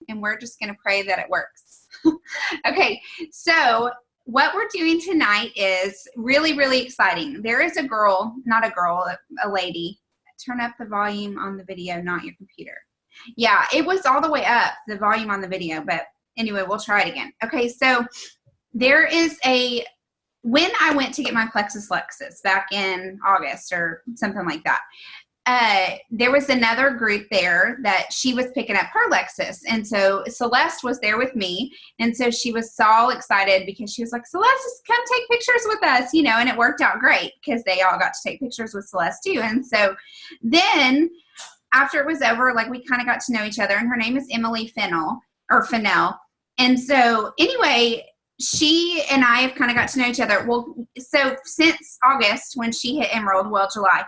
and we're just going to pray that it works. Okay, so what we're doing tonight is really, really exciting. There is a girl, not a girl, a lady. Turn up the volume on the video, not your computer. Yeah, it was all the way up, the volume on the video, but anyway, we'll try it again. Okay, so there is when I went to get my Plexus Lexus back in August or something like that, there was another group there that she was picking up her Lexus. And so Celeste was there with me. And so she was so excited because she was like, Celeste, just come take pictures with us, you know, and it worked out great because they all got to take pictures with Celeste too. And so then after it was over, like we kind of got to know each other, and her name is Emily Finnell or Finnell. And so anyway, she and I have kind of got to know each other. Well, so since August when she hit Emerald, well, July,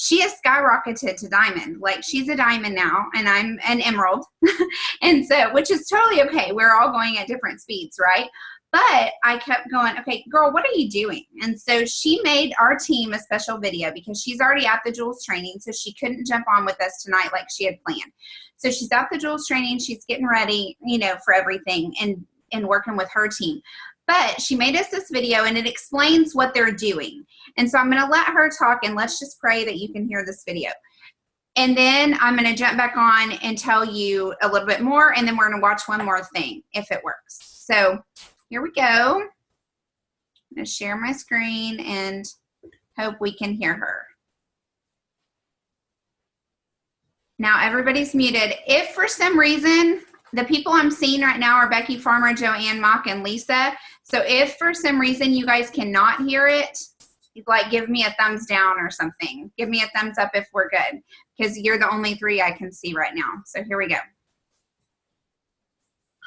she has skyrocketed to diamond. Like she's a diamond now and I'm an emerald. And so, which is totally okay. We're all going at different speeds, right? But I kept going, okay, girl, what are you doing? And so she made our team a special video because she's already at the Jules training. So she couldn't jump on with us tonight like she had planned. So she's at the Jules training. She's getting ready, you know, for everything and working with her team. But she made us this video and it explains what they're doing. And so I'm going to let her talk and let's just pray that you can hear this video. And then I'm going to jump back on and tell you a little bit more. And then we're going to watch one more thing if it works. So here we go. I'm going to share my screen and hope we can hear her. Now everybody's muted. If for some reason the people I'm seeing right now are Becky Farmer, Joanne Mock, and Lisa. So if for some reason you guys cannot hear it, like give me a thumbs down or something. Give me a thumbs up if we're good, because you're the only three I can see right now. So here we go.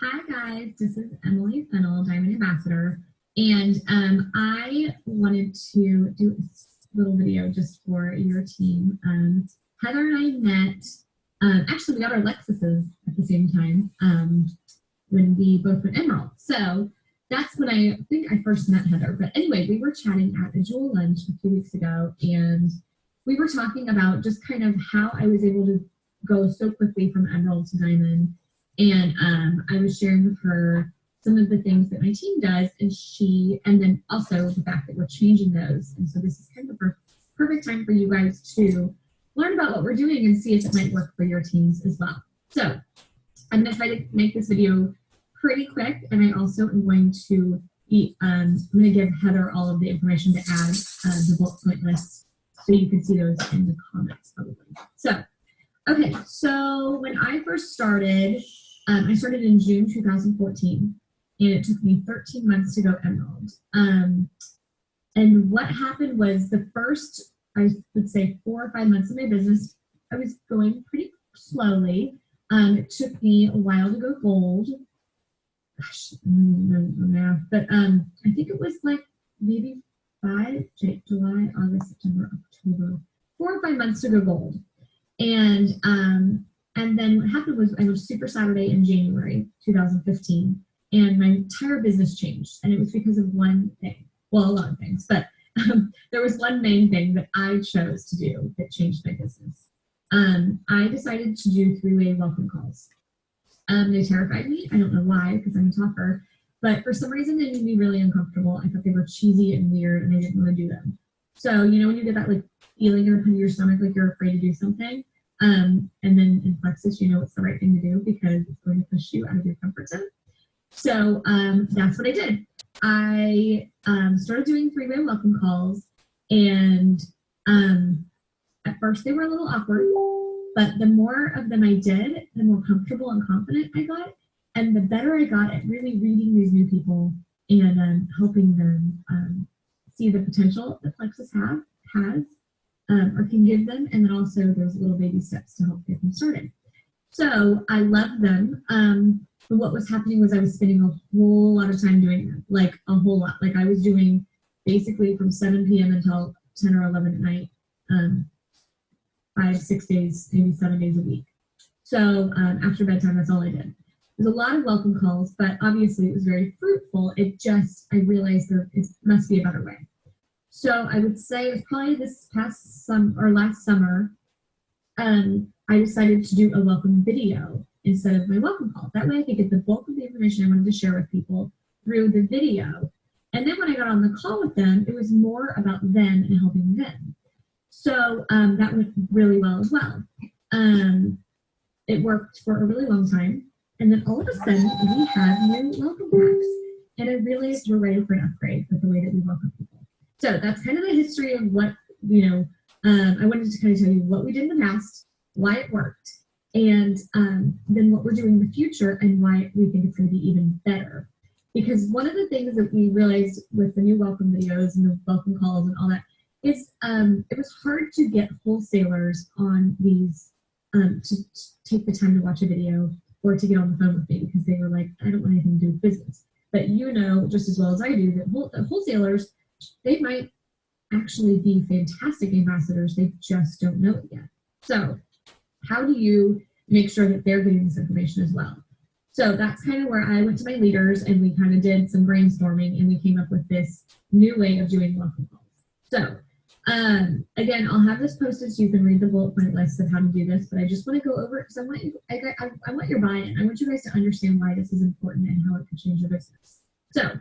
Hi guys, this is Emily Finnell, Diamond Ambassador, and I wanted to do a little video just for your team. Heather and I met, actually we got our Lexuses at the same time when we both went Emerald. So that's when I think I first met Heather. But anyway, we were chatting at a Jewel lunch a few weeks ago, and we were talking about just kind of how I was able to go so quickly from Emerald to Diamond. And I was sharing with her some of the things that my team does, and then also the fact that we're changing those. And so this is kind of a perfect time for you guys to learn about what we're doing and see if it might work for your teams as well. So I'm going to try to make this video pretty quick, and I also am going to I'm going to give Heather all of the information to add the bullet point list so you can see those in the comments probably. So, okay, so when I first started, I started in June 2014, and it took me 13 months to go Emerald. And what happened was the first, I would say 4 or 5 months of my business, I was going pretty slowly. It took me a while to go gold. Gosh, no math, but I think it was like maybe July, August, September, October, 4 or 5 months to go gold. And then what happened was I was Super Saturday in January 2015, and my entire business changed. And it was because of one thing. Well, a lot of things, but there was one main thing that I chose to do that changed my business. I decided to do 3-way welcome calls. They terrified me. I don't know why, because I'm a talker, but for some reason they made me really uncomfortable. I thought they were cheesy and weird, and I didn't want to do them. So, you know, when you get that like feeling in the pit of your stomach, like you're afraid to do something, and then in Plexus, you know it's the right thing to do because it's going to push you out of your comfort zone. So that's what I did. I started doing 3-way welcome calls, and at first they were a little awkward. But the more of them I did, the more comfortable and confident I got, and the better I got at really reading these new people and helping them see the potential that Plexus has or can give them, and then also those little baby steps to help get them started. So I loved them. But what was happening was I was spending a whole lot of time doing that, like a whole lot. Like I was doing basically from 7 p.m. until 10 or 11 at night. 5, 6 days, maybe 7 days a week. So after bedtime, that's all I did. There's a lot of welcome calls, but obviously it was very fruitful. I realized that it must be a better way. So I would say it was probably this last summer, I decided to do a welcome video. instead of my welcome call. That way I could get the bulk of the information I wanted to share with people through the video. And then when I got on the call with them, it was more about them and helping them. So that went really well as well. It worked for a really long time. And then all of a sudden, we had new welcome packs. And I realized we're ready for an upgrade with the way that we welcome people. So that's kind of the history of what, I wanted to kind of tell you what we did in the past, why it worked, and then what we're doing in the future and why we think it's going to be even better. Because one of the things that we realized with the new welcome videos and the welcome calls and all that is it was hard to get wholesalers on these to take the time to watch a video or to get on the phone with me because they were like, I don't want anything to do with business. But you know just as well as I do that wholesalers, they might actually be fantastic ambassadors. They just don't know it yet. So how do you make sure that they're getting this information as well? So that's kind of where I went to my leaders and we kind of did some brainstorming and we came up with this new way of doing welcome calls. So again, I'll have this posted so you can read the bullet point list of how to do this, but I just want to go over it because I want your buy-in. I want you guys to understand why this is important and how it could change your business. So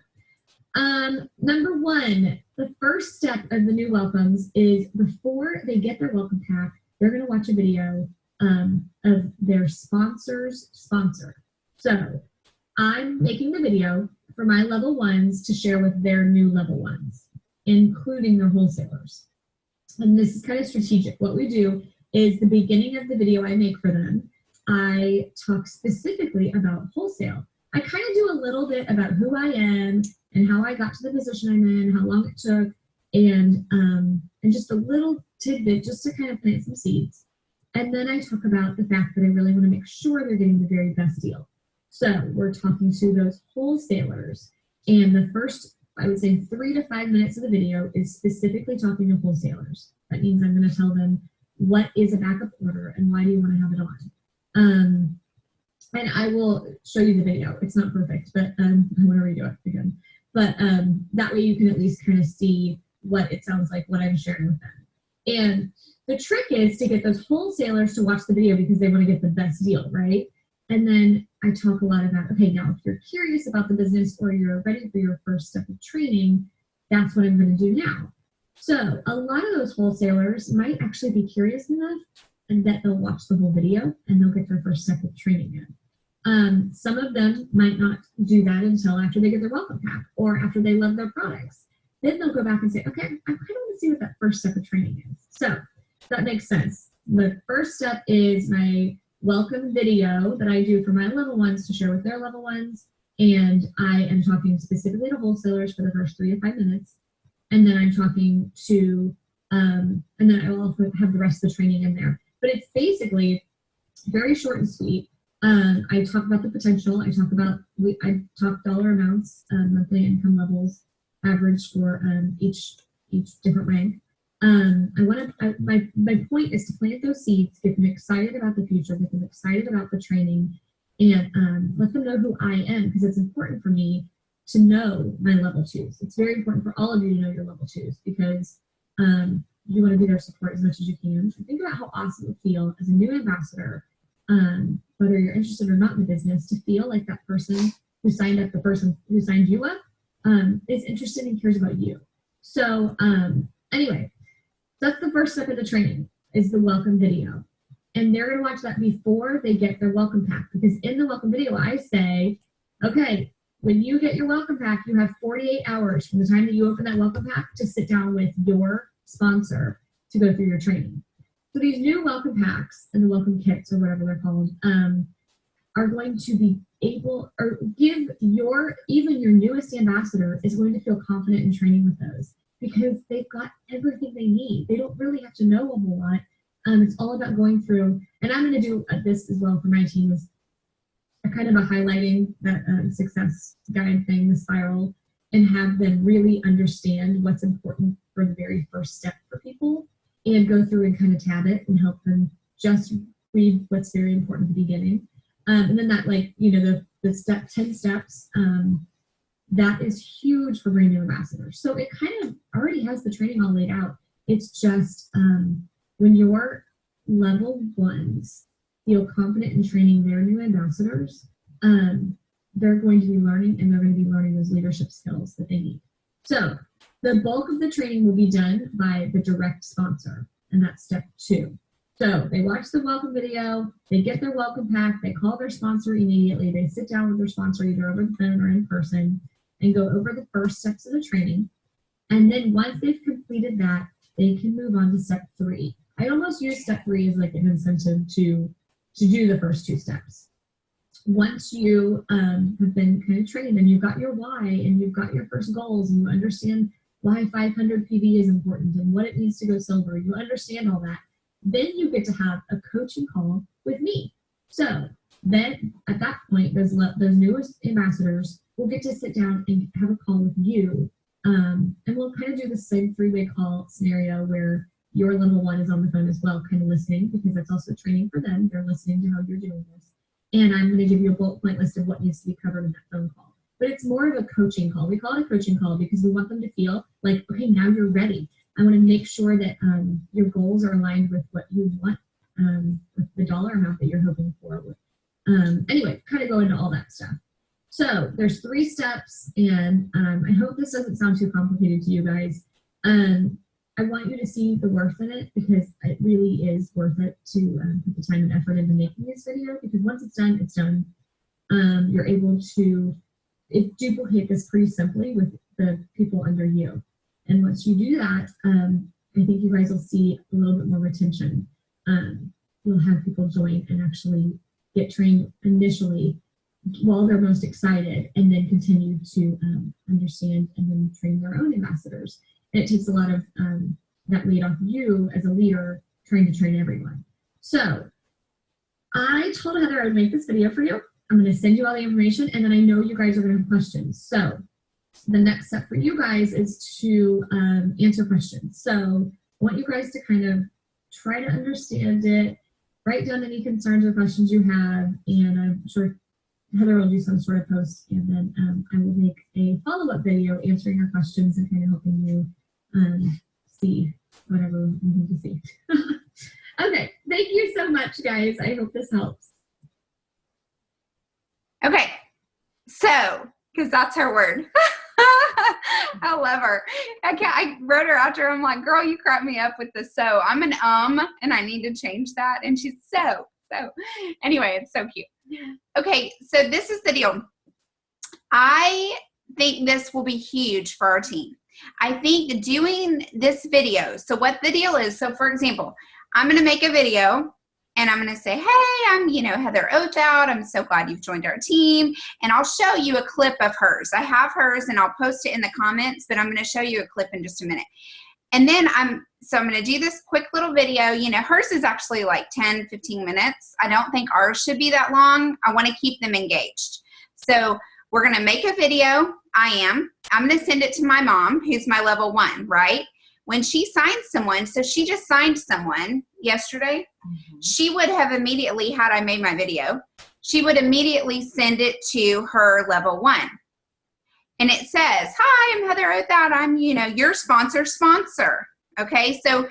number one, the first step of the new welcomes is before they get their welcome pack, they're going to watch a video of their sponsor's sponsor. So I'm making the video for my level ones to share with their new level ones, including their wholesalers. And this is kind of strategic. What we do is the beginning of the video I make for them, I talk specifically about wholesale. I kind of do a little bit about who I am and how I got to the position I'm in, how long it took, and just a little tidbit just to kind of plant some seeds. And then I talk about the fact that I really want to make sure they're getting the very best deal. So we're talking to those wholesalers, and the first, I would say 3 to 5 minutes of the video is specifically talking to wholesalers. That means I'm going to tell them what is a backup order and why do you want to have it on. And I will show you the video. It's not perfect, but I want to redo it again. But that way you can at least kind of see what it sounds like, what I'm sharing with them. And the trick is to get those wholesalers to watch the video because they want to get the best deal, right? And then I talk a lot about, okay, now if you're curious about the business or you're ready for your first step of training, that's what I'm going to do now. So a lot of those wholesalers might actually be curious enough and that they'll watch the whole video and they'll get their first step of training in. Some of them might not do that until after they get their welcome pack or after they love their products. Then they'll go back and say, okay, I kind of want to see what that first step of training is. So that makes sense. The first step is my welcome video that I do for my level ones to share with their level ones. And I am talking specifically to wholesalers for the first 3 to 5 minutes. And then I'm talking to, and then I will also have the rest of the training in there. But it's basically very short and sweet. I talk about the potential. I talk dollar amounts, monthly income levels, average for each different rank. My point is to plant those seeds, get them excited about the future, get them excited about the training, and let them know who I am because it's important for me to know my level 2s. It's very important for all of you to know your level 2s because you want to be their support as much as you can. And think about how awesome it would feel as a new ambassador, whether you're interested or not in the business, to feel like that person who signed up, the person who signed you up, is interested and cares about you. So anyway, that's the first step of the training is the welcome video. And they're going to watch that before they get their welcome pack because in the welcome video, I say, okay, when you get your welcome pack, you have 48 hours from the time that you open that welcome pack to sit down with your sponsor to go through your training. So these new welcome packs and the welcome kits or whatever they're called are going to be able or give even your newest ambassador is going to feel confident in training with those because they've got everything they need. They don't really have to know a whole lot. It's all about going through, and I'm going to do this as well for my team is a kind of a highlighting that success guide thing, the spiral, and have them really understand what's important for the very first step for people and go through and kind of tab it and help them just read what's very important at the beginning. And then that, like, the step 10 steps, that is huge for brand new ambassadors. So it kind of already has the training all laid out. It's just when your level ones feel confident in training their new ambassadors, they're going to be learning, and they're going to be learning those leadership skills that they need. So the bulk of the training will be done by the direct sponsor, and that's step 2. So they watch the welcome video, they get their welcome pack, they call their sponsor immediately, they sit down with their sponsor either over the phone or in person and go over the first steps of the training. And then once they've completed that, they can move on to step 3. I almost use step 3 as like an incentive to do the first 2 steps. Once you have been kind of trained and you've got your why and you've got your first goals and you understand why 500 PV is important and what it means to go silver, you understand all that, then you get to have a coaching call with me. So then at that point, those newest ambassadors will get to sit down and have a call with you. And we'll kind of do the same 3-way call scenario where your level 1 is on the phone as well, kind of listening, because that's also training for them. They're listening to how you're doing this. And I'm going to give you a bullet point list of what needs to be covered in that phone call. But it's more of a coaching call. We call it a coaching call because we want them to feel like, okay, now you're ready. I want to make sure that your goals are aligned with what you want, with the dollar amount that you're hoping for. Anyway, kind of go into all that stuff. So there's 3 steps, and I hope this doesn't sound too complicated to you guys. I want you to see the worth in it, because it really is worth it to put the time and effort into making this video, because once it's done, it's done. You're able to duplicate this pretty simply with the people under you. And once you do that, I think you guys will see a little bit more retention. You'll have people join and actually get trained initially while they're most excited, and then continue to understand and then train their own ambassadors. And it takes a lot of that weight off you as a leader trying to train everyone. So I told Heather I would make this video for you. I'm going to send you all the information, and then I know you guys are going to have questions. So the next step for you guys is to answer questions. So I want you guys to kind of try to understand it, write down any concerns or questions you have, and I'm sure Heather will do some sort of post, and then I will make a follow-up video answering your questions and kind of helping you see whatever you need to see. Okay, thank you so much, guys. I hope this helps. Okay, so, because that's her word. I love her. I wrote her after. I'm like, girl, you crack me up with the so. I'm an and I need to change that. And she's so. Anyway, it's so cute. Okay, so this is the deal. I think this will be huge for our team. I think doing this video, so what the deal is, so for example, I'm going to make a video and I'm going to say, hey, I'm, Heather Oathout. I'm so glad you've joined our team. And I'll show you a clip of hers. I have hers and I'll post it in the comments, but I'm going to show you a clip in just a minute. And then I'm going to do this quick little video. Hers is actually like 10, 15 minutes. I don't think ours should be that long. I want to keep them engaged. So we're going to make a video. I'm going to send it to my mom, who's my level 1, right? When she signs someone, so she just signed someone yesterday, she would have immediately, had I made my video, she would immediately send it to her level 1. And it says, hi, I'm Heather Oathout. I'm, your sponsor. Okay, so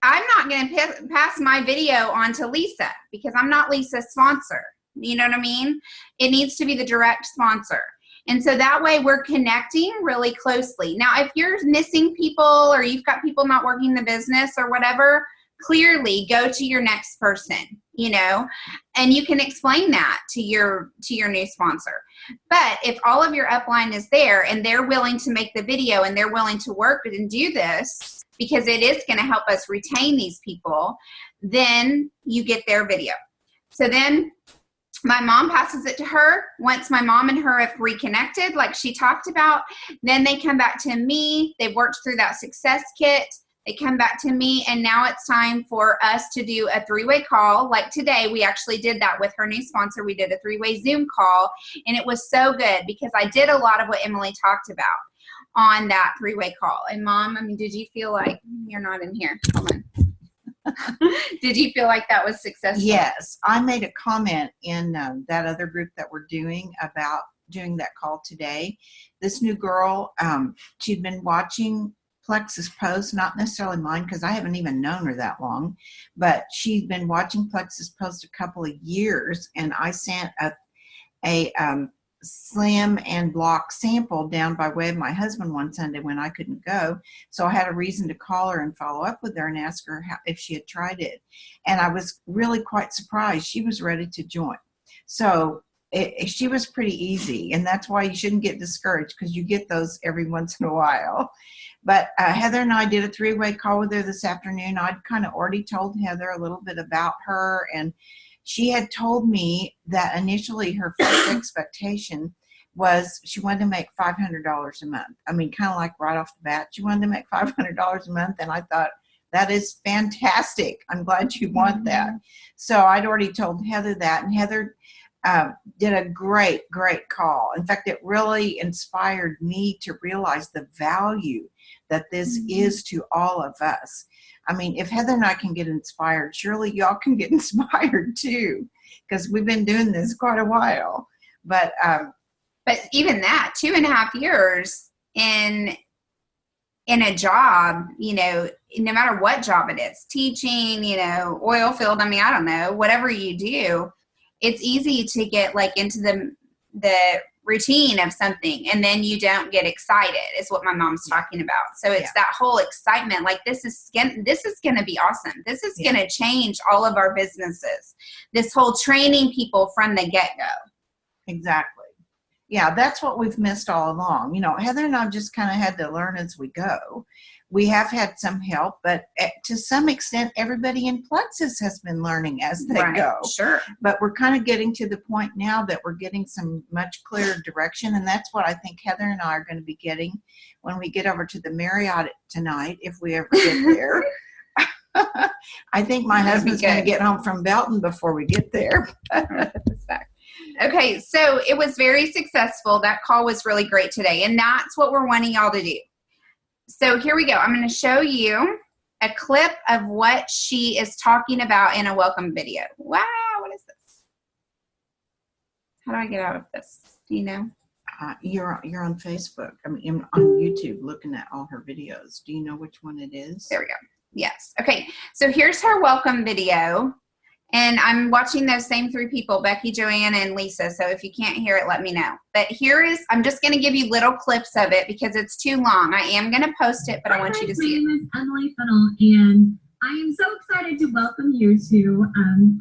I'm not going to pass my video on to Lisa because I'm not Lisa's sponsor. You know what I mean? It needs to be the direct sponsor. And so that way we're connecting really closely. Now, if you're missing people or you've got people not working the business or whatever, clearly go to your next person, and you can explain that to your new sponsor. But if all of your upline is there and they're willing to make the video and they're willing to work and do this because it is going to help us retain these people, then you get their video. So then my mom passes it to her. Once my mom and her have reconnected, like she talked about, then they come back to me. They've worked through that success kit. They come back to me, and now it's time for us to do a 3-way call. Like today, we actually did that with her new sponsor. We did a 3-way Zoom call, and it was so good because I did a lot of what Emily talked about on that 3-way call. And Mom, did you feel like, you're not in here, hold on. Did you feel like that was successful? Yes, I made a comment in that other group that we're doing about doing that call today. This new girl, she'd been watching Plexus posts, not necessarily mine because I haven't even known her that long, but she's been watching Plexus post a couple of years, and I sent a slim and block sample down by way of my husband one Sunday when I couldn't go. So I had a reason to call her and follow up with her and ask her if she had tried it. And I was really quite surprised. She was ready to join. So she was pretty easy, and that's why you shouldn't get discouraged, because you get those every once in a while. But Heather and I did a 3-way call with her this afternoon. I'd kind of already told Heather a little bit about her, and she had told me that initially her first expectation was she wanted to make $500 a month. I mean, kind of like right off the bat, she wanted to make $500 a month, and I thought, that is fantastic. I'm glad you want that. So I'd already told Heather that, and Heather did a great call. In fact, it really inspired me to realize the value that this is to all of us. I mean, if Heather and I can get inspired, surely y'all can get inspired too, because we've been doing this quite a while. But even that, 2.5 years in a job, you know, no matter what job it is, teaching, you know, oil field, I mean, I don't know, whatever you do, it's easy to get like into the routine of something, and then you don't get excited, is what my mom's talking about. So it's that whole excitement, like this is going to be awesome. This is going to change all of our businesses. This whole training people from the get-go. Exactly. Yeah, that's what we've missed all along. You know, Heather and I just kind of had to learn as we go. We have had some help, but to some extent, everybody in Plexus has been learning as they go. Sure. But we're kind of getting to the point now that we're getting some much clearer direction, and that's what I think Heather and I are going to be getting when we get over to the Marriott tonight, if we ever get there. I think my husband's going to get home from Belton before we get there. Okay, so it was very successful. That call was really great today, and that's what we're wanting y'all to do. So here we go. I'm going to show you a clip of what she is talking about in a welcome video. Wow, what is this? How do I get out of this? Do you know? You're on Facebook. I mean, on YouTube, looking at all her videos. Do you know which one it is? There we go. Yes. Okay, so here's her welcome video. And I'm watching those same 3 people, Becky, Joanna, and Lisa. So if you can't hear it, let me know. But I'm just going to give you little clips of it because it's too long. I am going to post it, but I want you to see it. My name is Emily Finnell, and I am so excited to welcome you to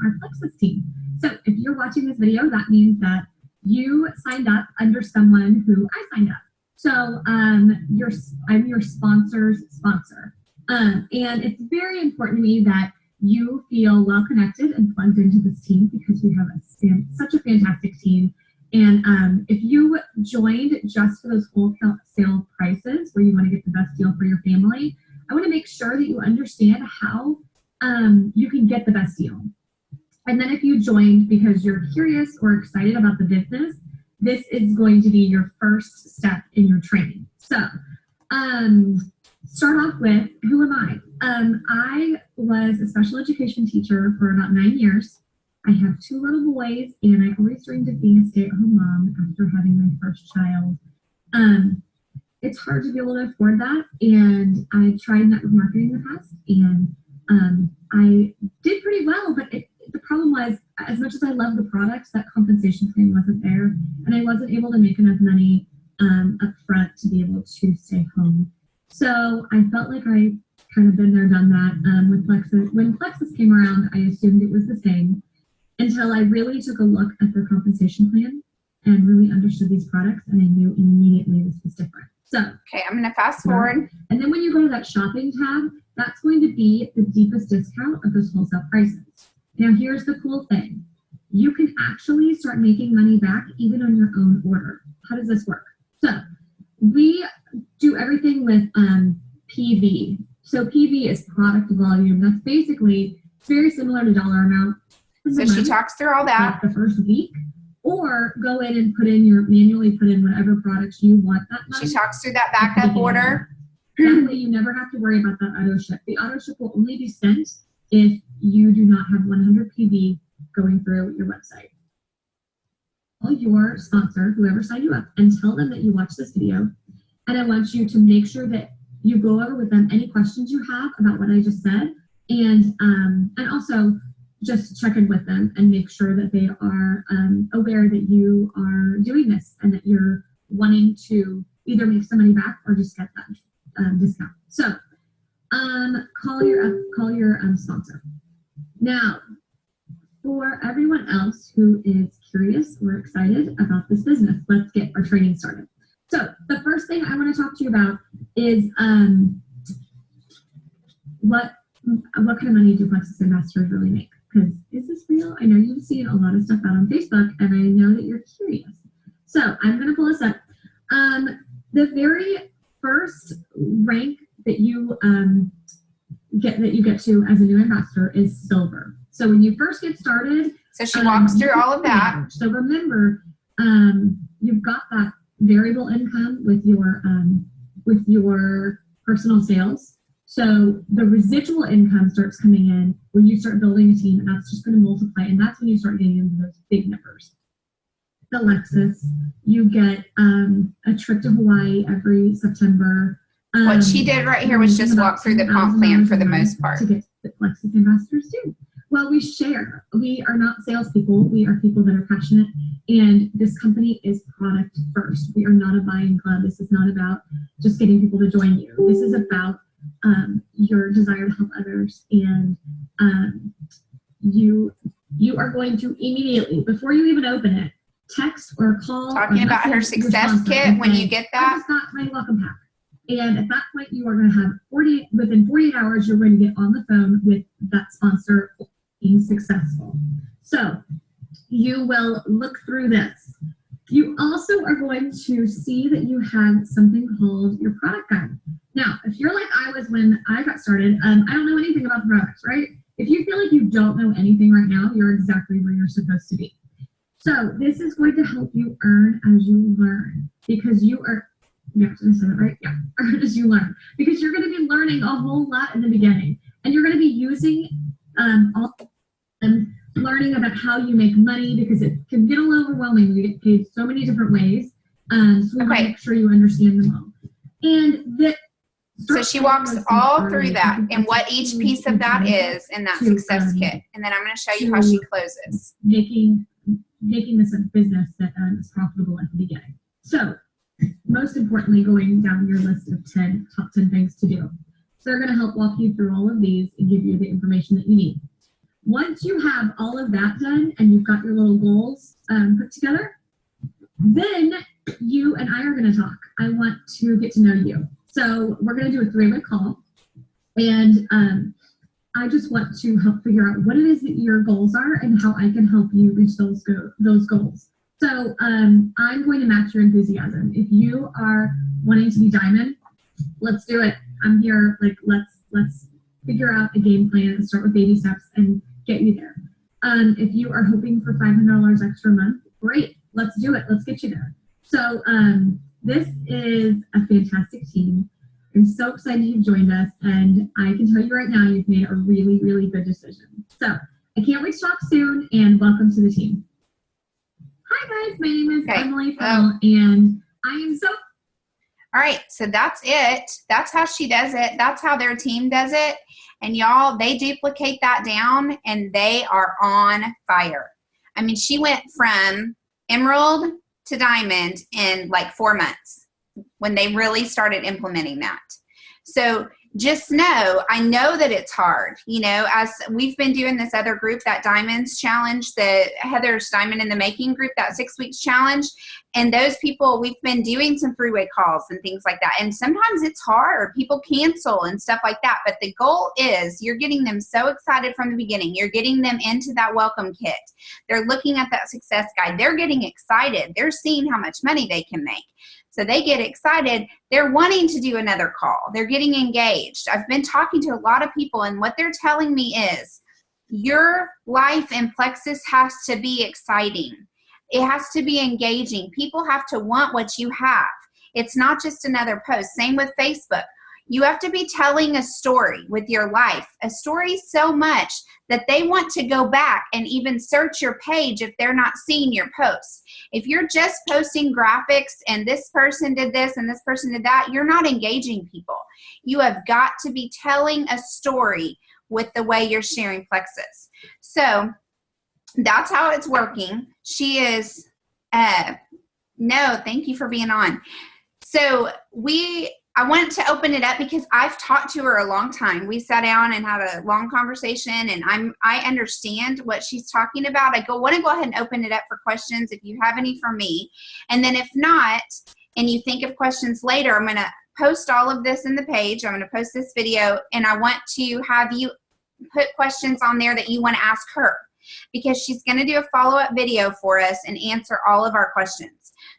our Plexus team. So if you're watching this video, that means that you signed up under someone who I signed up. So I'm your sponsor's sponsor. And it's very important to me that you feel well connected and plugged into this team, because we have such a fantastic team. And if you joined just for those wholesale prices where you want to get the best deal for your family, I want to make sure that you understand how you can get the best deal. And then if you joined because you're curious or excited about the business, this is going to be your first step in your training. So start off with, who am I? I was a special education teacher for about 9 years. I have 2 little boys, and I always dreamed of being a stay-at-home mom after having my first child. It's hard to be able to afford that, and I tried network marketing in the past, and I did pretty well, but the problem was, as much as I loved the products, that compensation plan wasn't there, and I wasn't able to make enough money up front to be able to stay home. So I felt like I kind of been there, done that with Plexus. When Plexus came around, I assumed it was the same until I really took a look at their compensation plan and really understood these products, and I knew immediately this was different. So okay, I'm going to fast forward. And then when you go to that shopping tab, that's going to be the deepest discount of those wholesale prices. Now here's the cool thing. You can actually start making money back even on your own order. How does this work? So we do everything with PV. So PV is product volume. That's basically very similar to dollar amount. So she talks through all that. Like the first week, or go in and manually put in whatever products you want that month. She talks through that backup order. That way you never have to worry about that auto ship. The auto ship will only be sent if you do not have 100 PV going through your website. Call your sponsor, whoever signed you up, and tell them that you watched this video. And I want you to make sure that you go over with them any questions you have about what I just said, and also just check in with them and make sure that they are aware that you are doing this and that you're wanting to either make some money back or just get that discount. So call your sponsor. Now, for everyone else who is curious or excited about this business, let's get our training started. So the first thing I want to talk to you about is what kind of money do Plexus ambassadors really make? Because is this real? I know you've seen a lot of stuff out on Facebook, and I know that you're curious. So I'm going to pull this up. The very first rank that you get to as a new ambassador is silver. So when you first get started, so she walks through all of that. So remember, you've got that variable income with your personal sales. So the residual income starts coming in when you start building a team, and that's just going to multiply, and that's when you start getting into those big numbers. The Lexus, you get a trip to Hawaii every September. What she did right here was just walk through the comp plan for the most part. To get the Plexus ambassadors too. Well, we share. We are not salespeople. We are people that are passionate, and this company is product first. We are not a buying club. This is not about just getting people to join you. This is about your desire to help others, and you are going to immediately, before you even open it, text or call. Talking about her success kit when you get that. I just got my welcome pack. And at that point, you are going to have within 48 hours, you're going to get on the phone with that sponsor being successful. So you will look through this. You also are going to see that you have something called your product guide. Now, if you're like I was when I got started, I don't know anything about the products, right? If you feel like you don't know anything right now, you're exactly where you're supposed to be. So this is going to help you earn as you learn, because you are, yeah, I said it right? Yeah, earn as you learn, because you're going to be learning a whole lot in the beginning, and you're going to be using learning about how you make money, because it can get a little overwhelming. You get paid so many different ways, so we want to make sure you understand them all. And that. So she walks all through that and what each piece of that is in that success kit. And then I'm going to show you how she closes. Making this a business that is profitable at the beginning. So most importantly, going down your list of top 10 things to do. So they're going to help walk you through all of these and give you the information that you need. Once you have all of that done and you've got your little goals put together, then you and I are going to talk. I want to get to know you. So we're going to do a 3-way call, and I just want to help figure out what it is that your goals are and how I can help you reach those goals. So I'm going to match your enthusiasm. If you are wanting to be diamond, let's do it. I'm here. Like let's figure out a game plan and start with baby steps and get you there. If you are hoping for $500 extra a month, great. Let's do it. Let's get you there. So this is a fantastic team. I'm so excited you've joined us, and I can tell you right now you've made a really, really good decision. So I can't wait to talk soon, and welcome to the team. Hi guys, my name is Emily Finnell, and I am so... All right, so that's it. That's how she does it. That's how their team does it. And y'all, they duplicate that down, and they are on fire. I mean, she went from emerald to diamond in like 4 months when they really started implementing that. So just know, I know that it's hard, you know, as we've been doing this other group, that Diamonds Challenge, the Heather's Diamond in the Making group, that 6 weeks challenge. And those people, we've been doing some 3-way calls and things like that. And sometimes it's hard. People cancel and stuff like that. But the goal is you're getting them so excited from the beginning. You're getting them into that welcome kit. They're looking at that success guide. They're getting excited. They're seeing how much money they can make. So they get excited. They're wanting to do another call. They're getting engaged. I've been talking to a lot of people, and what they're telling me is your life in Plexus has to be exciting. It has to be engaging. People have to want what you have. It's not just another post. Same with Facebook. You have to be telling a story with your life, a story so much that they want to go back and even search your page if they're not seeing your posts. If you're just posting graphics and this person did this and this person did that, you're not engaging people. You have got to be telling a story with the way you're sharing Plexus. So that's how it's working. She is, no, thank you for being on. So I wanted to open it up because I've talked to her a long time. We sat down and had a long conversation, and I understand what she's talking about. I want to go ahead and open it up for questions if you have any for me. And then if not, and you think of questions later, I'm going to post all of this in the page. I'm going to post this video, and I want to have you put questions on there that you want to ask her, because she's going to do a follow-up video for us and answer all of our questions.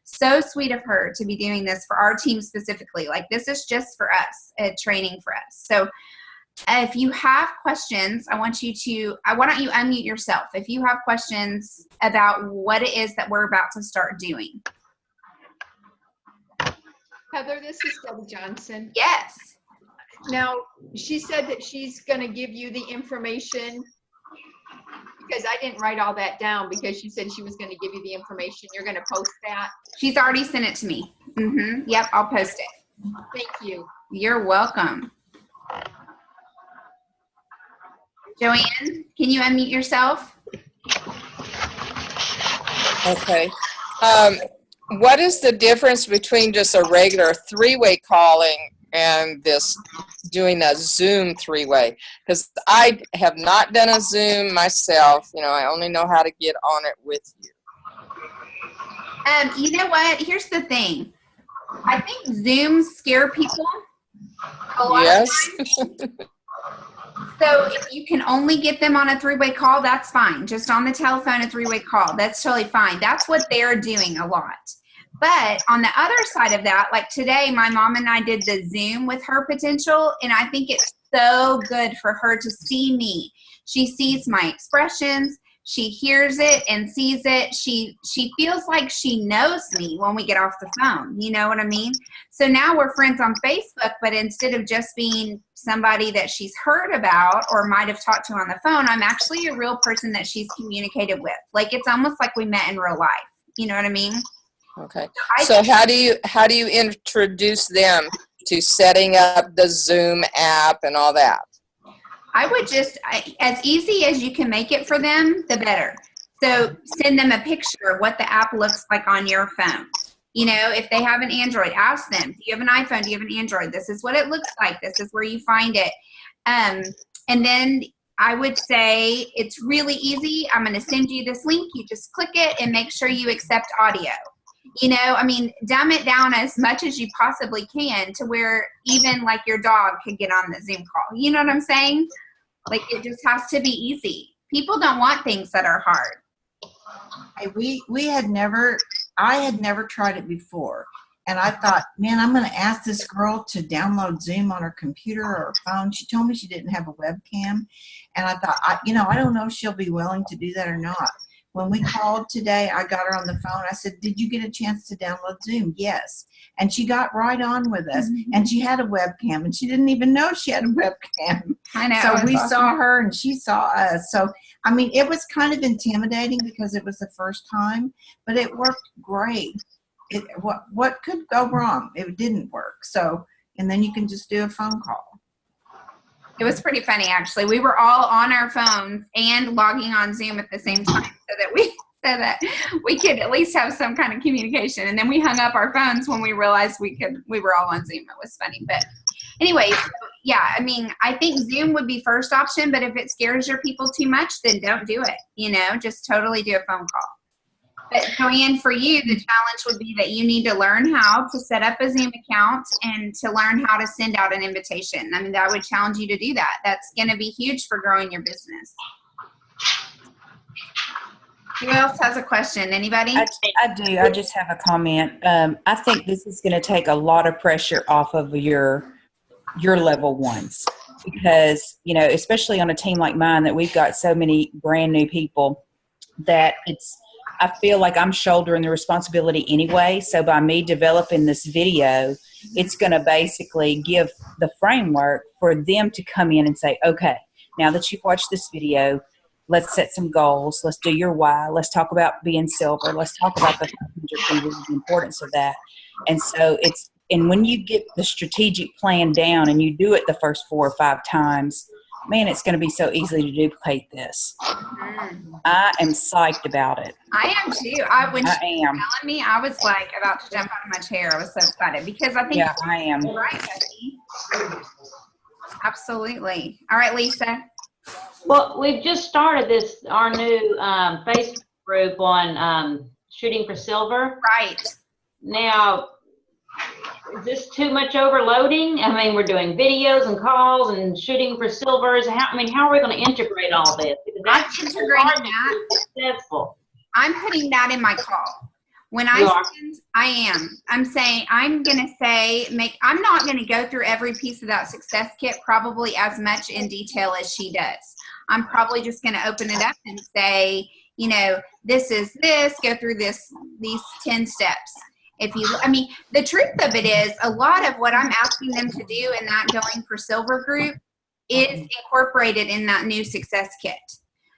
So sweet of her to be doing this for our team specifically. Like, this is just for us, training for us. So if you have questions, why don't you unmute yourself if you have questions about what it is that we're about to start doing. Heather, this is Debbie Johnson. Yes. Now, she said that she's going to give you the information, because I didn't write all that down, because she said she was going to give you the information. You're going to post that? She's already sent it to me. Yep, I'll post it. Thank you. You're welcome. Joanne, can you unmute yourself? Okay. What is the difference between just a regular three-way calling and this doing a Zoom three-way? Because I have not done a Zoom myself. I only know how to get on it with you. You know what? Here's the thing. I think Zooms scare people a lot of times. So if you can only get them on a three-way call, that's fine. Just on the telephone, a three-way call, that's totally fine. That's what they're doing a lot. But on the other side of that, like today, my mom and I did the Zoom with her potential, and I think it's so good for her to see me. She sees my expressions. She hears it and sees it. She feels like she knows me when we get off the phone. You know what I mean? So now we're friends on Facebook, but instead of just being somebody that she's heard about or might have talked to on the phone, I'm actually a real person that she's communicated with. Like, it's almost like we met in real life. You know what I mean? Okay. So how do you introduce them to setting up the Zoom app and all that? I would just, as easy as you can make it for them, the better. So send them a picture of what the app looks like on your phone. If they have an Android, ask them, do you have an iPhone? Do you have an Android? This is what it looks like. This is where you find it. And then I would say it's really easy. I'm going to send you this link. You just click it and make sure you accept audio. Dumb it down as much as you possibly can to where even like your dog could get on the Zoom call. You know what I'm saying? Like, it just has to be easy. People don't want things that are hard. Hey, I had never tried it before. And I thought, man, I'm going to ask this girl to download Zoom on her computer or her phone. She told me she didn't have a webcam. And I thought, I don't know if she'll be willing to do that or not. When we called today, I got her on the phone. I said, did you get a chance to download Zoom? Yes. And she got right on with us. Mm-hmm. And she had a webcam, and she didn't even know she had a webcam. I know. So we saw her and she saw us. So, it was kind of intimidating because it was the first time, but it worked great. What could go wrong? It didn't work. So, and then you can just do a phone call. It was pretty funny, actually. We were all on our phones and logging on Zoom at the same time so that we could at least have some kind of communication. And then we hung up our phones when we realized we were all on Zoom. It was funny. But anyways, yeah, I think Zoom would be first option, but if it scares your people too much, then don't do it. Just totally do a phone call. But Joanne, for you, the challenge would be that you need to learn how to set up a Zoom account and to learn how to send out an invitation. I would challenge you to do that. That's going to be huge for growing your business. Who else has a question? Anybody? I do. I just have a comment. I think this is going to take a lot of pressure off of your level ones because, especially on a team like mine that we've got so many brand new people that I feel like I'm shouldering the responsibility anyway. So by me developing this video, it's going to basically give the framework for them to come in and say, okay, now that you've watched this video, let's set some goals. Let's do your why. Let's talk about being silver. Let's talk about the 500 fingers, the importance of that. And so and when you get the strategic plan down and you do it the first 4 or 5 times, man, it's going to be so easy to duplicate this. I am psyched about it. I am too. When she was telling me, I was like about to jump out of my chair. I was so excited because I think I am. Right, Becky. Absolutely. All right, Lisa. Well, we've just started our new Facebook group on shooting for silver. Right. Now, is this too much overloading? I mean, we're doing videos and calls and shooting for silvers. How are we going to integrate all this? Because that's integrating hard to that. be successful. I'm putting that in my call. When I'm saying, I'm going to say, I'm not going to go through every piece of that success kit probably as much in detail as she does. I'm probably just going to open it up and say, this is this, go through these 10 steps. The truth of it is a lot of what I'm asking them to do in that Going for Silver group is incorporated in that new success kit.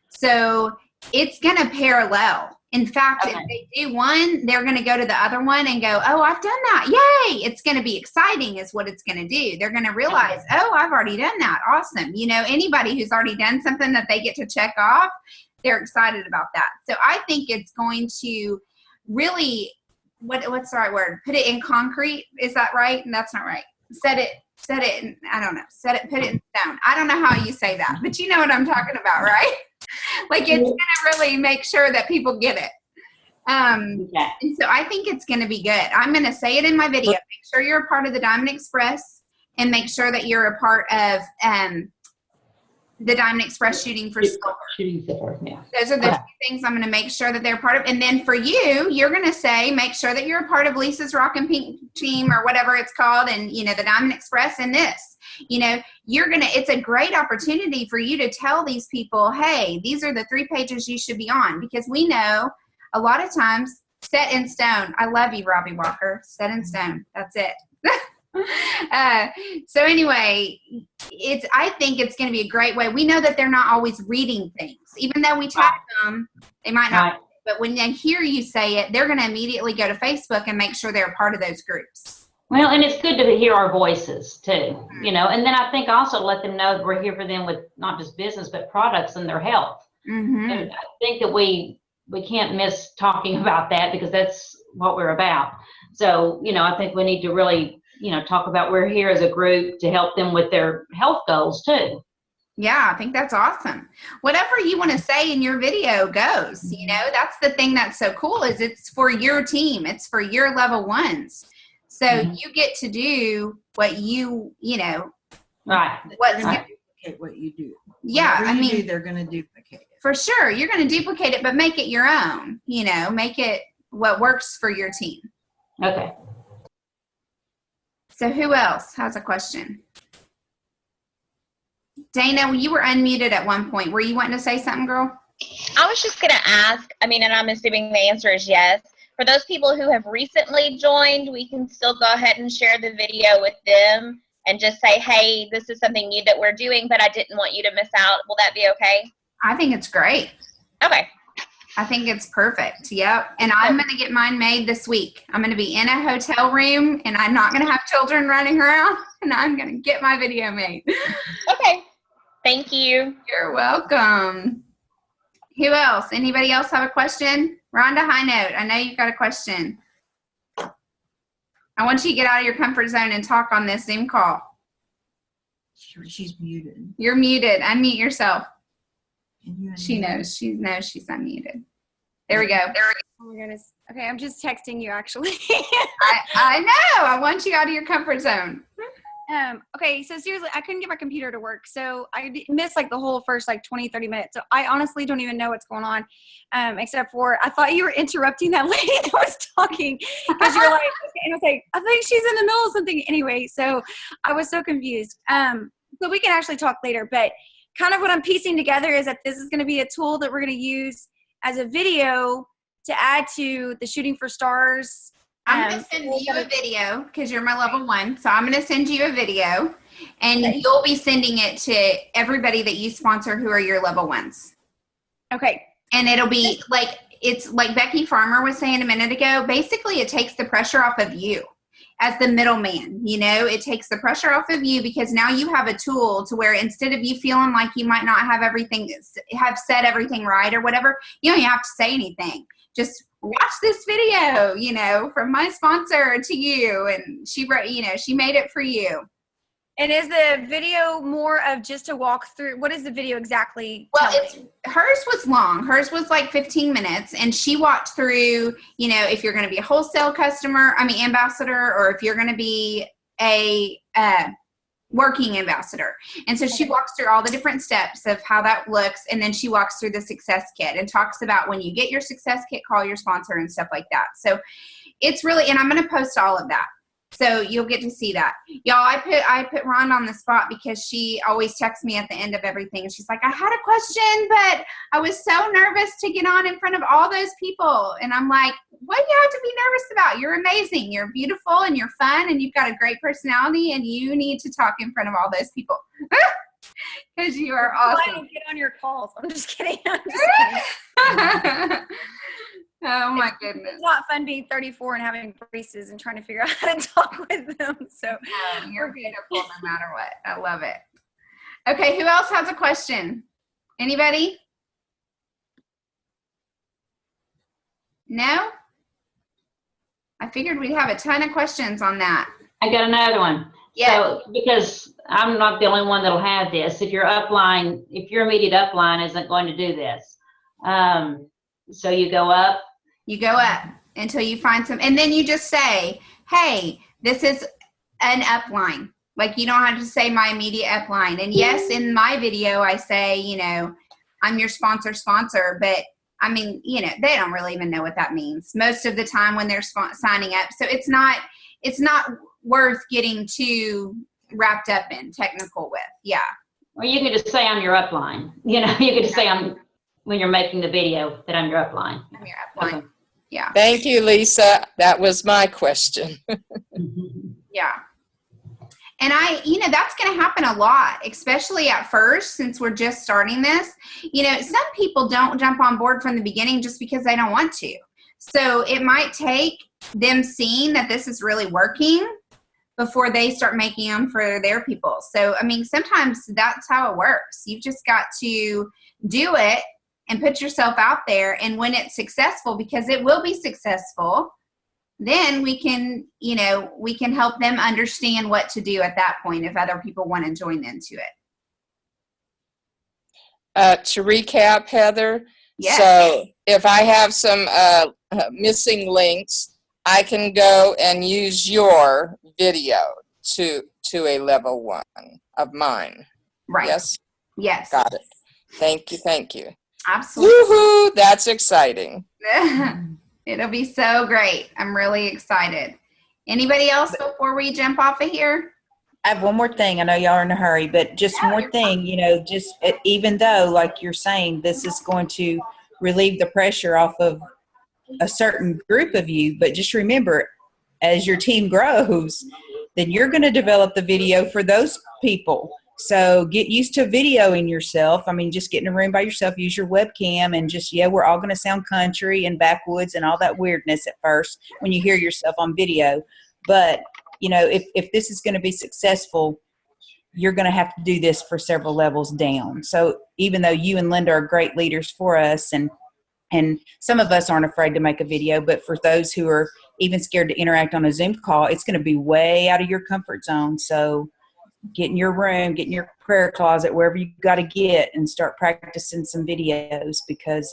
So it's going to parallel. In fact, if they do one, they're going to go to the other one and go, oh, I've done that. Yay. It's going to be exciting is what it's going to do. They're going to realize, oh, I've already done that. Awesome. Anybody who's already done something that they get to check off, they're excited about that. So I think it's going to really, what's the right word? Put it in concrete. Is that right? And that's not right. Set it, I don't know. Put it in stone. I don't know how you say that, but you know what I'm talking about, right? Like it's going to really make sure that people get it. And so I think it's going to be good. I'm going to say it in my video. Make sure you're a part of the Diamond Express and make sure that you're a part of the Diamond Express Shooting for Silver. Shooting silver, yeah. Those are the 2 things I'm going to make sure that they're part of. And then for you, you're going to say, make sure that you're a part of Lisa's Rockin' Pink team or whatever it's called. And, the Diamond Express and this. It's a great opportunity for you to tell these people, hey, these are the 3 pages you should be on, because we know a lot of times set in stone. I love you, Robbie Walker. Set in stone. That's it. So anyway, I think it's going to be a great way. We know that they're not always reading things, even though we tag them, they might not, but when they hear you say it, they're going to immediately go to Facebook and make sure they're a part of those groups. Well, and it's good to hear our voices too, and then I think also let them know that we're here for them with not just business, but products and their health. Mm-hmm. And I think that we can't miss talking about that because that's what we're about. So, I think we need to really, talk about we're here as a group to help them with their health goals too. Yeah, I think that's awesome. Whatever you want to say in your video goes, that's the thing that's so cool is it's for your team. It's for your level ones. So you get to do what right. What's going to duplicate what you do. Yeah, Whatever they're going to duplicate it. For sure. You're going to duplicate it, but make it your own, make it what works for your team. Okay. So who else has a question? Dana, you were unmuted at one point. Were you wanting to say something, girl? I was just going to ask, and I'm assuming the answer is yes. For those people who have recently joined, we can still go ahead and share the video with them and just say, hey, this is something new that we're doing, but I didn't want you to miss out. Will that be okay? I think it's great. Okay. I think it's perfect. Yep. And I'm going to get mine made this week. I'm going to be in a hotel room and I'm not going to have children running around and I'm going to get my video made. Okay. Thank you. You're welcome. Who else? Anybody else have a question? Rhonda High Note, I know you've got a question. I want you to get out of your comfort zone and talk on this Zoom call. She's muted. You're muted. Unmute yourself. She Unmute? knows. She knows she's unmuted. There we go. Oh my goodness. Okay, I'm just texting you actually. I know. I want you out of your comfort zone. Okay, so seriously, I couldn't get my computer to work. So I missed like the whole first 20, 30 minutes. So I honestly don't even know what's going on. Except for I thought you were interrupting that lady that was talking because you're like, okay, and I was like, I think she's in the middle of something anyway. So I was so confused. So we can actually talk later, but kind of what I'm piecing together is that this is going to be a tool that we're going to use as a video to add to the Shooting for Stars. I'm going to send you a video because you're my level 1. So I'm going to send you a video, and you'll be sending it to everybody that you sponsor who are your level 1s. Okay. And it'll be like, it's like Becky Farmer was saying a minute ago. Basically, it takes the pressure off of you as the middleman. You know, it takes the pressure off of you because now you have a tool to where instead of you feeling like you might not have said everything right or whatever, you don't have to say anything. Just watch this video, you know, from my sponsor to you. And she wrote, you know, she made it for you. And is the video more of just a walkthrough? What is the video exactly? Well, hers was long. Hers was like 15 minutes. And she walked through, you know, if you're going to be a wholesale ambassador, or if you're going to be a working ambassador. And so she walks through all the different steps of how that looks. And then she walks through the success kit and talks about when you get your success kit, call your sponsor and stuff like that. So it's really, and I'm going to post all of that. So you'll get to see that. Y'all, I put Rhonda on the spot because she always texts me at the end of everything. And she's like, I had a question, but I was so nervous to get on in front of all those people. And I'm like, what do you have to be nervous about? You're amazing. You're beautiful and you're fun and you've got a great personality and you need to talk in front of all those people. Because you are awesome. Get on your calls. I'm just kidding. I'm just kidding. Oh my goodness. It's not fun being 34 and having braces and trying to figure out how to talk with them. So you're beautiful no matter what. I love it. Okay, who else has a question? Anybody? No? I figured we'd have a ton of questions on that. I got another one. Yeah. So, because I'm not the only one that'll have this. If your upline, if your immediate upline isn't going to do this, so you go up. You go up until you find some, and then you just say, hey, this is an upline. Like, you don't have to say my immediate upline. And yes, in my video, I say, you know, I'm your sponsor, but I mean, you know, they don't really even know what that means most of the time when they're signing up. So it's not worth getting too wrapped up in technical with. Yeah. Or you could just say I'm your upline. You know, you could just say when you're making the video that I'm your upline. I'm your upline. Okay. Yeah. Thank you, Lisa. That was my question. Yeah. And that's going to happen a lot, especially at first, since we're just starting this. You know, some people don't jump on board from the beginning just because they don't want to. So it might take them seeing that this is really working before they start making them for their people. So, I mean, sometimes that's how it works. You've just got to do it and put yourself out there. And when it's successful, because it will be successful, then we can help them understand what to do at that point if other people want to join into it. To recap, Heather, yes. So if I have some missing links, I can go and use your video to a level 1 of mine. Right. Yes? Yes. Got it. Thank you. Absolutely. Woohoo! That's exciting. It'll be so great. I'm really excited. Anybody else before we jump off of here? I have one more thing. I know y'all are in a hurry, but just more thing, you know, just even though, like you're saying, this is going to relieve the pressure off of a certain group of you, but just remember, as your team grows, then you're going to develop the video for those people. So get used to videoing yourself. I mean, just get in a room by yourself, use your webcam, and just, we're all going to sound country and backwoods and all that weirdness at first when you hear yourself on video. But, you know, if this is going to be successful, you're going to have to do this for several levels down. So even though you and Linda are great leaders for us, and some of us aren't afraid to make a video, but for those who are even scared to interact on a Zoom call, it's going to be way out of your comfort zone. So get in your room, get in your prayer closet, wherever you got to get, and start practicing some videos, because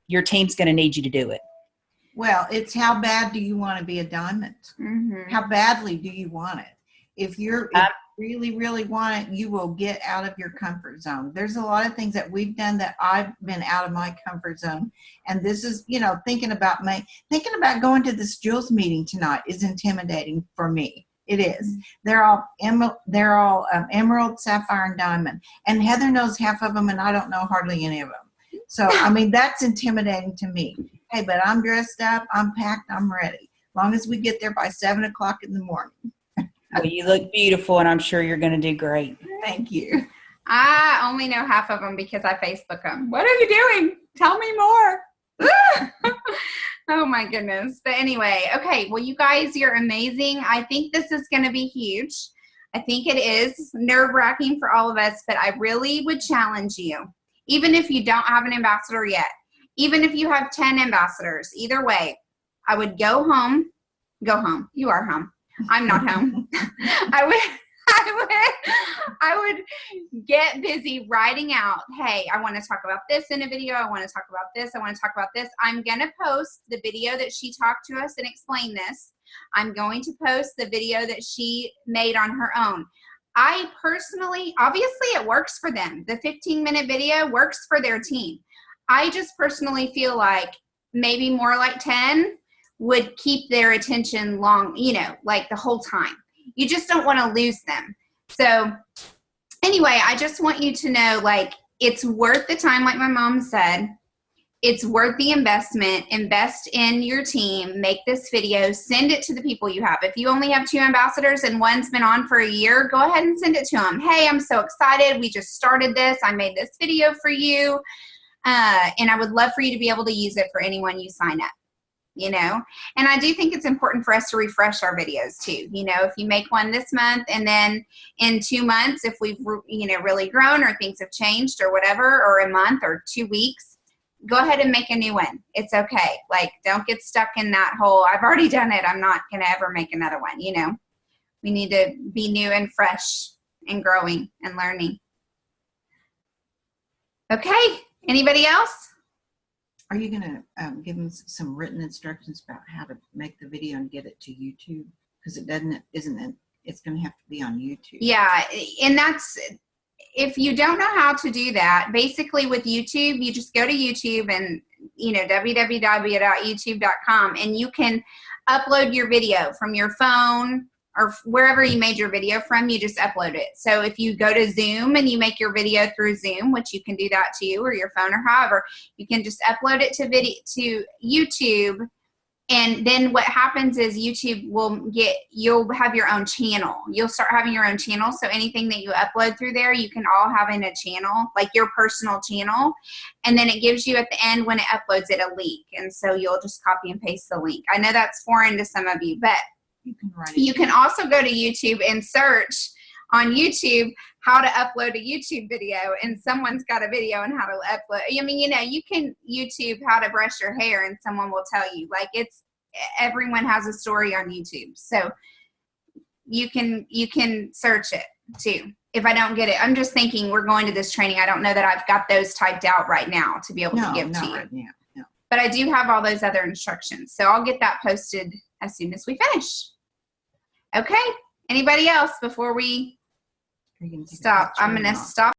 your team's going to need you to do it. Well, it's how bad do you want to be a diamond? Mm-hmm. How badly do you want it? If you really, really want it, you will get out of your comfort zone. There's a lot of things that we've done that I've been out of my comfort zone. And this is, thinking about going to this Jules meeting tonight is intimidating for me. It is. They're all emerald, sapphire, and diamond. And Heather knows half of them, and I don't know hardly any of them. So, I mean, that's intimidating to me. Hey, but I'm dressed up, I'm packed, I'm ready. As long as we get there by 7 o'clock in the morning. Well, you look beautiful, and I'm sure you're going to do great. Thank you. I only know half of them because I Facebook them. What are you doing? Tell me more. Oh my goodness. But anyway, okay. Well, you guys, you're amazing. I think this is going to be huge. I think it is nerve-wracking for all of us, but I really would challenge you, even if you don't have an ambassador yet, even if you have 10 ambassadors, either way, I would go home. You are home. I'm not home. I would get busy writing out, hey, I want to talk about this in a video. I want to talk about this. I want to talk about this. I'm going to post the video that she talked to us and explained this. I'm going to post the video that she made on her own. I personally, obviously it works for them. The 15-minute video works for their team. I just personally feel like maybe more like 10 would keep their attention long, like the whole time. You just don't want to lose them. So anyway, I just want you to know, like, it's worth the time, like my mom said. It's worth the investment. Invest in your team. Make this video. Send it to the people you have. If you only have 2 ambassadors and one's been on for a year, go ahead and send it to them. Hey, I'm so excited. We just started this. I made this video for you. And I would love for you to be able to use it for anyone you sign up. And I do think it's important for us to refresh our videos too. If you make one this month and then in 2 months, if we've, really grown or things have changed or whatever, or a month or 2 weeks, go ahead and make a new one. It's okay. Like, don't get stuck in that whole, I've already done it, I'm not going to ever make another one. We need to be new and fresh and growing and learning. Okay. Anybody else? Are you going to give them some written instructions about how to make the video and get it to YouTube? Because it's going to have to be on YouTube. Yeah, and that's, if you don't know how to do that, basically with YouTube, you just go to YouTube and, www.youtube.com, and you can upload your video from your phone or wherever you made your video from. You just upload it. So if you go to Zoom and you make your video through Zoom, which you can do that too, or your phone or however, you can just upload it to YouTube. And then what happens is YouTube you'll have your own channel. You'll start having your own channel. So anything that you upload through there, you can all have in a channel, like your personal channel. And then it gives you at the end when it uploads it a link. And so you'll just copy and paste the link. I know that's foreign to some of you, but you can also go to YouTube and search on YouTube how to upload a YouTube video, and someone's got a video on how to upload. I mean, you can YouTube how to brush your hair and someone will tell you. Like, everyone has a story on YouTube. So you can search it too. If I don't get it, I'm just thinking we're going to this training. I don't know that I've got those typed out right now to be able to give to you. Right now, no. But I do have all those other instructions. So I'll get that posted as soon as we finish. Okay. Anybody else before we stop? I'm going to stop.